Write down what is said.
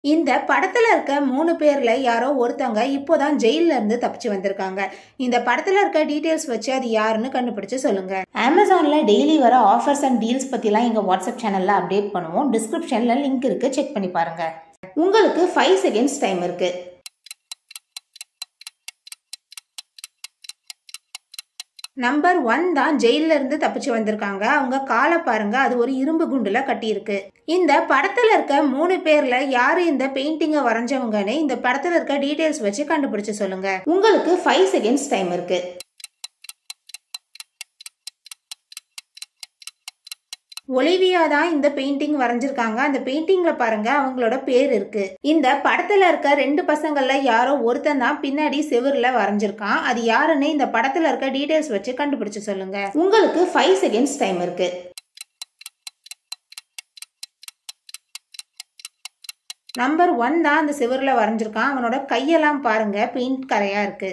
இந்த படத்துல இருக்க 3 பேர்ல யாரோ ஒருத்தவங்க இப்போதான் ஜெயில்ல இருந்து தப்பிச்சு வந்திருக்காங்க. இந்த படத்துல இருக்க டீடைல்ஸ் வச்சு அது யாருன்னு கண்டுபிடிச்சு சொல்லுங்க. அமேசான்ல டெய்லி வர ஆஃபர்ஸ் அண்ட் டீல்ஸ் பத்திலாம் எங்க வாட்ஸ்அப் சேனல்ல அப்டேட் பண்ணுவோம். டிஸ்கிரிப்ஷன்ல லிங்க் இருக்கு, செக் பண்ணி பாருங்க. உங்களுக்கு 5 செகண்ட்ஸ் டைம் இருக்கு. நம்பர் 1 தான் ஜெயில இருந்து தப்பிச்சு வந்திருக்காங்க. அவங்க காலை பாருங்க, அது ஒரு இரும்பு குண்டுல கட்டியிருக்கு. இந்த படத்துல இருக்க 3 பேர்ல யாரு இந்த பெயிண்டிங்கை வரைஞ்சவங்கன்னு இந்த படத்துல இருக்க டீடைல்ஸ் வச்சு கண்டுபிடிச்சு சொல்லுங்க. உங்களுக்கு 5 செகண்ட்ஸ் டைம் இருக்கு. ஒலிவியா தான் இந்த பெயிண்டிங் வரைஞ்சிருக்காங்க. அந்த பெயிண்டிங்ல பாருங்க அவங்களோட பேர் இருக்கு. இந்த படத்துல இருக்க 2 பசங்கள்ல யாரோ ஒருத்தன் தான் பின்னாடி செவுருல வரைஞ்சிருக்கான். அது யாருன்னு இந்த படத்துல இருக்க டீடைல்ஸ் வச்சு கண்டுபிடிச்சு சொல்லுங்க. உங்களுக்கு 5 செகண்ட்ஸ் டைம் இருக்கு. நம்பர் 1 தான் அந்த செவுருல வரைஞ்சிருக்கான். அவனோட கையெல்லாம் பாருங்க பெயிண்ட் கரையா இருக்கு.